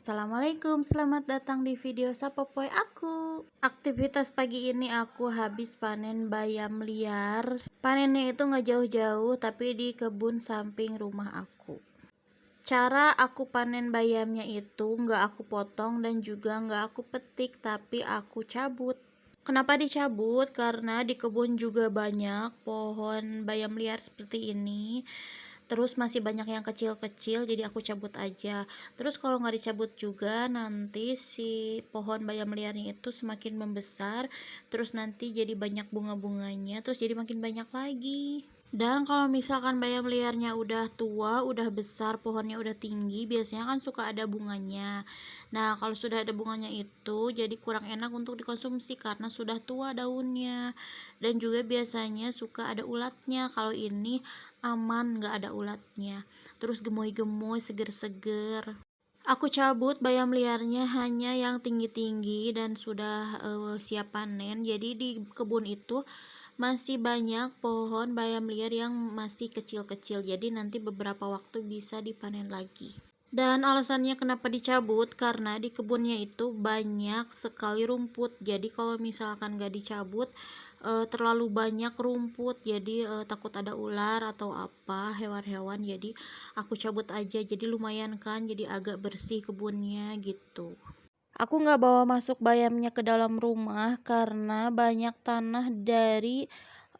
Assalamualaikum, selamat datang di video Sapopoy aku. Aktivitas pagi ini aku habis panen bayam liar. Panennya itu nggak jauh-jauh tapi di kebun samping rumah aku. Cara aku panen bayamnya itu nggak aku potong dan juga nggak aku petik tapi aku cabut. Kenapa dicabut? Karena di kebun juga banyak pohon bayam liar seperti ini. Terus masih banyak yang kecil-kecil, jadi aku cabut aja. Terus kalau nggak dicabut juga, nanti si pohon bayam liarnya itu semakin membesar. Terus nanti jadi banyak bunga-bunganya, terus jadi makin banyak lagi. Dan kalau misalkan bayam liarnya udah tua, udah besar, pohonnya udah tinggi, biasanya kan suka ada bunganya. Nah, kalau sudah ada bunganya itu jadi kurang enak untuk dikonsumsi karena sudah tua daunnya. Dan juga biasanya suka ada ulatnya. Kalau ini aman, nggak ada ulatnya. Terus gemoy-gemoy, seger-seger. Aku cabut bayam liarnya hanya yang tinggi-tinggi dan sudah siap panen. Jadi di kebun itu masih banyak pohon bayam liar yang masih kecil-kecil. Jadi nanti beberapa waktu bisa dipanen lagi. Dan alasannya kenapa dicabut karena di kebunnya itu banyak sekali rumput. Jadi kalau misalkan gak dicabut terlalu banyak rumput, jadi takut ada ular atau apa hewan-hewan. Jadi aku cabut aja, jadi lumayan kan, jadi agak bersih kebunnya gitu. Aku nggak bawa masuk bayamnya ke dalam rumah karena banyak tanah dari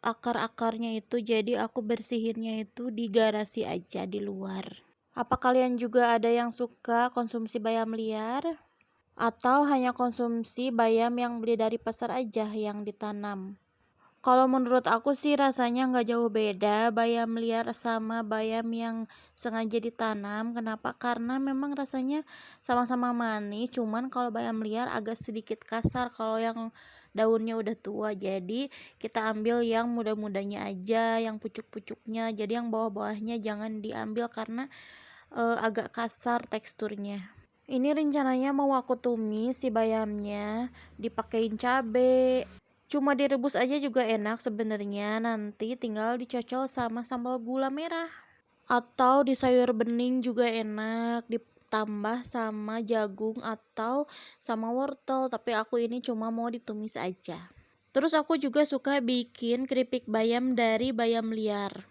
akar-akarnya itu, jadi aku bersihinnya itu di garasi aja di luar. Apa kalian juga ada yang suka konsumsi bayam liar? Atau hanya konsumsi bayam yang beli dari pasar aja yang ditanam? Kalau menurut aku sih rasanya nggak jauh beda bayam liar sama bayam yang sengaja ditanam. Kenapa? Karena memang rasanya sama-sama manis, cuman kalau bayam liar agak sedikit kasar kalau yang daunnya udah tua. Jadi kita ambil yang muda-mudanya aja, yang pucuk-pucuknya. Jadi yang bawah-bawahnya jangan diambil karena agak kasar teksturnya. Ini rencananya mau aku tumis si bayamnya, dipakein cabe. Cuma direbus aja juga enak sebenarnya, nanti tinggal dicocol sama sambal gula merah. Atau di sayur bening juga enak, ditambah sama jagung atau sama wortel, tapi aku ini cuma mau ditumis aja. Terus aku juga suka bikin keripik bayam dari bayam liar.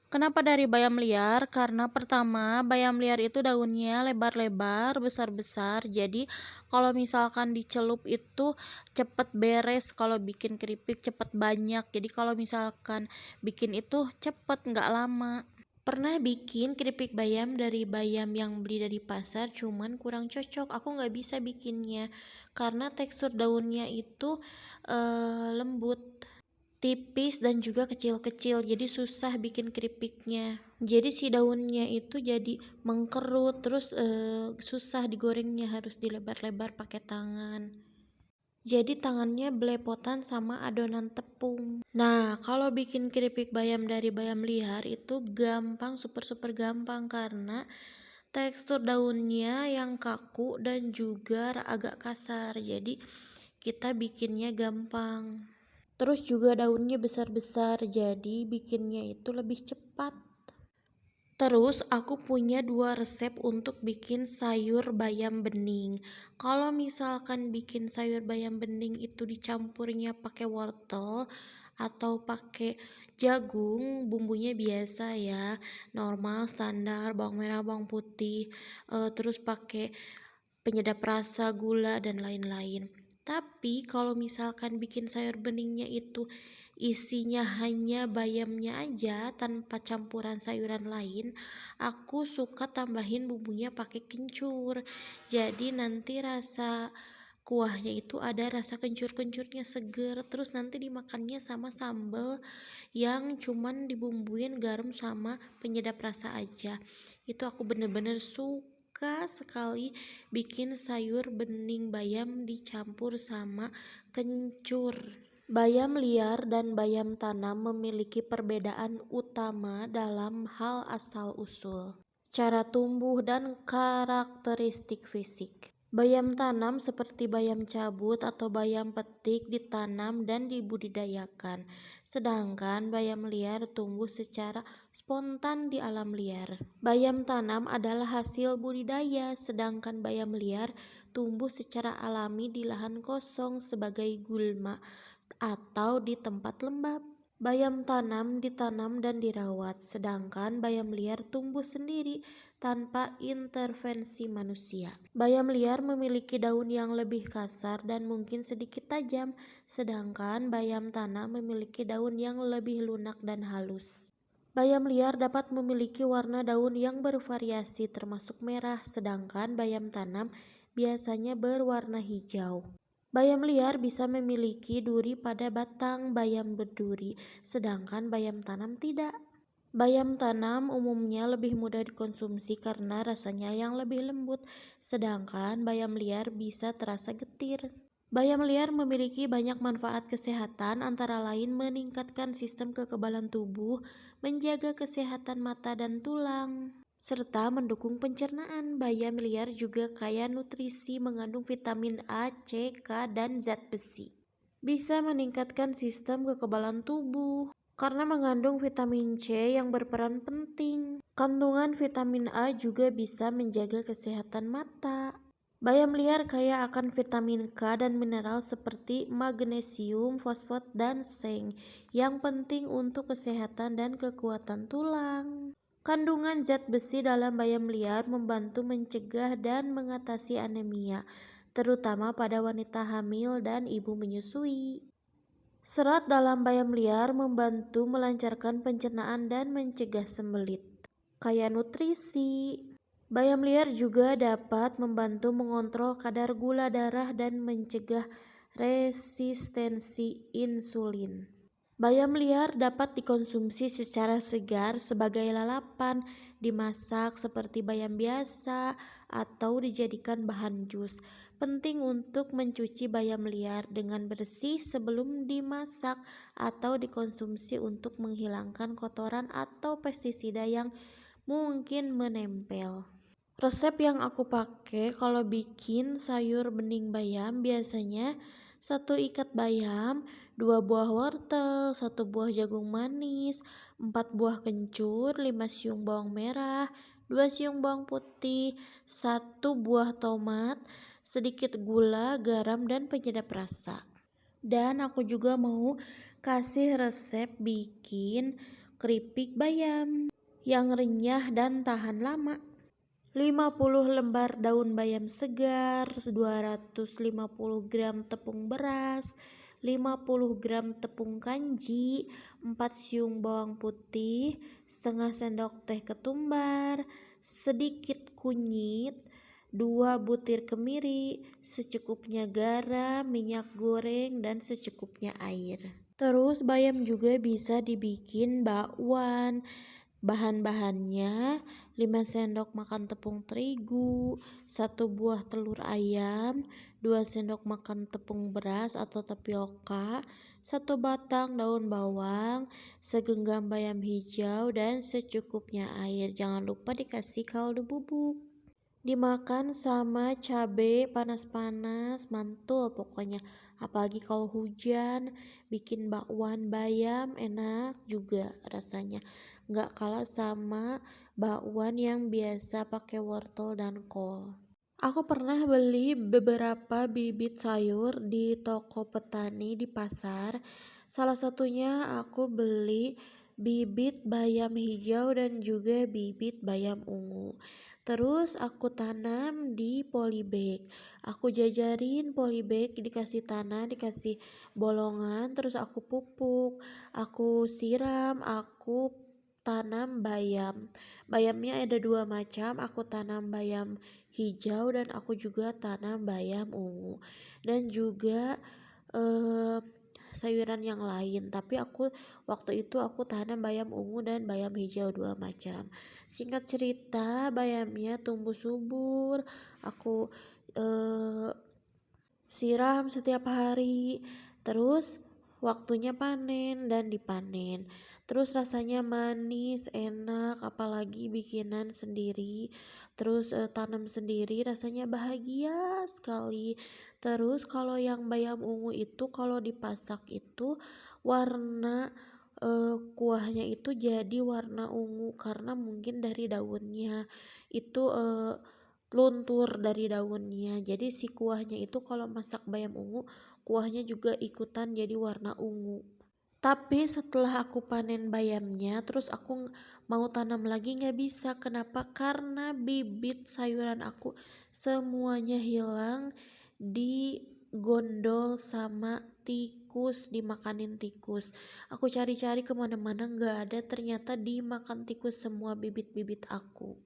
Kenapa dari bayam liar? Karena pertama, bayam liar itu daunnya lebar-lebar, besar-besar. Jadi kalau misalkan dicelup itu cepet beres. Kalau bikin keripik cepet banyak. Jadi kalau misalkan bikin itu cepet, nggak lama. Pernah bikin keripik bayam dari bayam yang beli dari pasar, cuman kurang cocok. Aku nggak bisa bikinnya karena tekstur daunnya itu lembut, tipis dan juga kecil-kecil, jadi susah bikin keripiknya. Jadi si daunnya itu jadi mengkerut, terus susah digorengnya, harus dilebar-lebar pakai tangan. Jadi tangannya belepotan sama adonan tepung. Nah, kalau bikin keripik bayam dari bayam liar itu gampang, super gampang karena tekstur daunnya yang kaku dan juga agak kasar. Jadi kita bikinnya gampang. Terus juga daunnya besar-besar, jadi bikinnya itu lebih cepat. Terus aku punya 2 resep untuk bikin sayur bayam bening. Kalau misalkan bikin sayur bayam bening itu dicampurnya pakai wortel atau pakai jagung, bumbunya biasa ya, normal standar, bawang merah, bawang putih, terus pakai penyedap rasa, gula dan lain-lain. Tapi kalau misalkan bikin sayur beningnya itu isinya hanya bayamnya aja tanpa campuran sayuran lain, aku suka tambahin bumbunya pakai kencur. Jadi nanti rasa kuahnya itu ada rasa kencur-kencurnya, seger. Terus nanti dimakannya sama sambal yang cuman dibumbuin garam sama penyedap rasa aja. Itu aku bener-bener suka sekali bikin sayur bening bayam dicampur sama kencur. Bayam liar dan bayam tanam memiliki perbedaan utama dalam hal asal-usul, cara tumbuh, dan karakteristik fisik. Bayam tanam seperti bayam cabut atau bayam petik ditanam dan dibudidayakan, sedangkan bayam liar tumbuh secara spontan di alam liar. Bayam tanam adalah hasil budidaya, sedangkan bayam liar tumbuh secara alami di lahan kosong sebagai gulma atau di tempat lembab. Bayam tanam ditanam dan dirawat, sedangkan bayam liar tumbuh sendiri tanpa intervensi manusia. Bayam liar memiliki daun yang lebih kasar dan mungkin sedikit tajam, sedangkan bayam tanam memiliki daun yang lebih lunak dan halus. Bayam liar dapat memiliki warna daun yang bervariasi termasuk merah, sedangkan bayam tanam biasanya berwarna hijau. Bayam liar bisa memiliki duri pada batang bayam berduri, sedangkan bayam tanam tidak. Bayam tanam umumnya lebih mudah dikonsumsi karena rasanya yang lebih lembut, sedangkan bayam liar bisa terasa getir. Bayam liar memiliki banyak manfaat kesehatan, antara lain meningkatkan sistem kekebalan tubuh, menjaga kesehatan mata dan tulang, serta mendukung pencernaan. Bayam liar juga kaya nutrisi, mengandung vitamin A, C, K, dan zat besi. Bisa meningkatkan sistem kekebalan tubuh karena mengandung vitamin C yang berperan penting. Kandungan vitamin A juga bisa menjaga kesehatan mata. Bayam liar kaya akan vitamin K dan mineral seperti magnesium, fosfat, dan seng yang penting untuk kesehatan dan kekuatan tulang. Kandungan zat besi dalam bayam liar membantu mencegah dan mengatasi anemia, terutama pada wanita hamil dan ibu menyusui. Serat dalam bayam liar membantu melancarkan pencernaan dan mencegah sembelit. Kaya nutrisi, bayam liar juga dapat membantu mengontrol kadar gula darah dan mencegah resistensi insulin. Bayam liar dapat dikonsumsi secara segar sebagai lalapan, dimasak seperti bayam biasa, atau dijadikan bahan jus. Penting untuk mencuci bayam liar dengan bersih sebelum dimasak atau dikonsumsi untuk menghilangkan kotoran atau pestisida yang mungkin menempel. Resep yang aku pakai kalau bikin sayur bening bayam biasanya 1 ikat bayam, 2 buah wortel, 1 buah jagung manis, 4 buah kencur, 5 siung bawang merah, 2 siung bawang putih, 1 buah tomat, sedikit gula, garam, dan penyedap rasa. Dan aku juga mau kasih resep bikin keripik bayam yang renyah dan tahan lama. 50 lembar daun bayam segar, 250 gram tepung beras, 50 gram tepung kanji, 4 siung bawang putih, setengah sendok teh ketumbar, sedikit kunyit, 2 butir kemiri, secukupnya garam, minyak goreng, dan secukupnya air. Terus bayam juga bisa dibikin bakwan. Bahan-bahannya 5 sendok makan tepung terigu, 1 buah telur ayam, 2 sendok makan tepung beras atau tapioka, 1 batang daun bawang, segenggam bayam hijau, dan secukupnya air. Jangan lupa dikasih kaldu bubuk. Dimakan sama cabai panas-panas, mantul pokoknya. Apalagi kalau hujan, bikin bakwan bayam enak juga rasanya. Nggak kalah sama bakwan yang biasa pakai wortel dan kol. Aku pernah beli beberapa bibit sayur di toko petani di pasar. Salah satunya aku beli bibit bayam hijau dan juga bibit bayam ungu. Terus aku tanam di polybag. Aku jajarin polybag, dikasih tanah, dikasih bolongan, terus aku pupuk, aku siram, aku tanam bayam. Bayamnya ada 2 macam, aku tanam bayam hijau dan aku juga tanam bayam ungu. Dan juga sayuran yang lain, tapi waktu itu aku tanam bayam ungu dan bayam hijau 2 macam. Singkat cerita, bayamnya tumbuh subur, aku siram setiap hari, terus waktunya panen dan dipanen. Terus rasanya manis, enak, apalagi bikinan sendiri. Terus tanam sendiri rasanya bahagia sekali. Terus kalau yang bayam ungu itu kalau dipasak itu warna kuahnya itu jadi warna ungu karena mungkin dari daunnya itu luntur dari daunnya. Jadi si kuahnya itu kalau masak bayam ungu kuahnya juga ikutan jadi warna ungu. Tapi setelah aku panen bayamnya, terus aku mau tanam lagi nggak bisa. Kenapa? Karena bibit sayuran aku semuanya hilang di gondol sama tikus, dimakanin tikus. Aku cari-cari kemana-mana nggak ada, ternyata dimakan tikus semua bibit-bibit aku.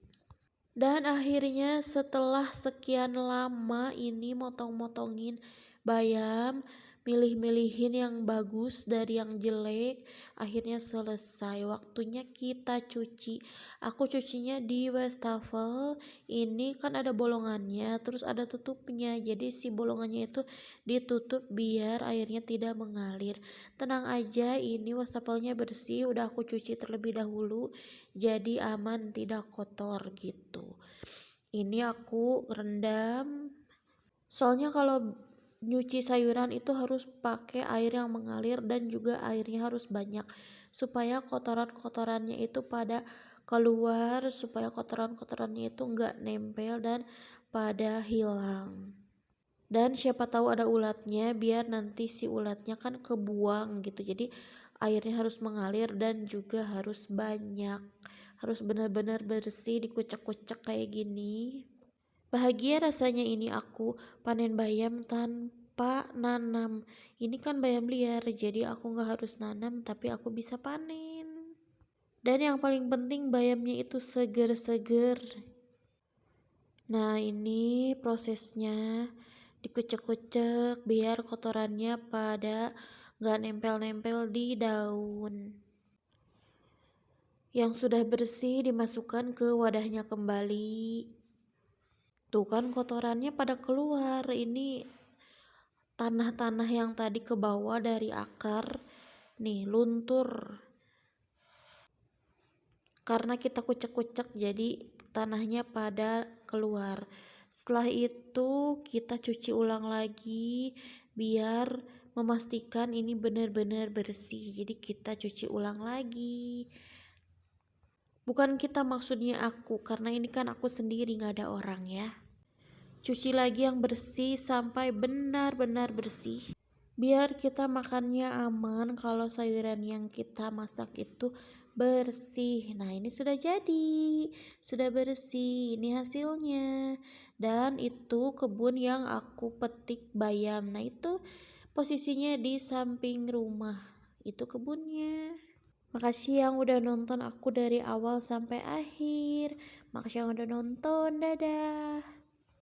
Dan akhirnya setelah sekian lama ini motong-motongin bayam, milih-milihin yang bagus dari yang jelek, akhirnya selesai. Waktunya kita cuci. Aku cucinya di wastafel. Ini kan ada bolongannya, terus ada tutupnya. Jadi si bolongannya itu ditutup biar airnya tidak mengalir. Tenang aja, ini wastafelnya bersih, udah aku cuci terlebih dahulu. Jadi aman, tidak kotor gitu. Ini aku rendam. Soalnya kalau nyuci sayuran itu harus pakai air yang mengalir dan juga airnya harus banyak supaya kotoran-kotorannya itu pada keluar, supaya kotoran-kotorannya itu enggak nempel dan pada hilang. Dan siapa tahu ada ulatnya, biar nanti si ulatnya kan kebuang gitu. Jadi airnya harus mengalir dan juga harus banyak. Harus benar-benar bersih, dikucek-kucek kayak gini. Bahagia rasanya ini aku panen bayam tanpa nanam. Ini kan bayam liar, jadi aku gak harus nanam tapi aku bisa panen. Dan yang paling penting bayamnya itu seger-seger. Nah ini prosesnya, dikucek-kucek biar kotorannya pada gak nempel-nempel di daun. Yang sudah bersih dimasukkan ke wadahnya kembali. Tuh kan kotorannya pada keluar. Ini tanah-tanah yang tadi ke bawah dari akar nih luntur karena kita kucek-kucek, jadi tanahnya pada keluar. Setelah itu kita cuci ulang lagi biar memastikan ini benar-benar bersih. Jadi kita cuci ulang lagi. Bukan kita, maksudnya aku, karena ini kan aku sendiri, gak ada orang ya. Cuci lagi yang bersih sampai benar-benar bersih. Biar kita makannya aman kalau sayuran yang kita masak itu bersih. Nah ini sudah jadi, sudah bersih, ini hasilnya. Dan itu kebun yang aku petik bayam. Nah itu posisinya di samping rumah, itu kebunnya. Makasih yang udah nonton aku dari awal sampai akhir. Makasih yang udah nonton, dadah.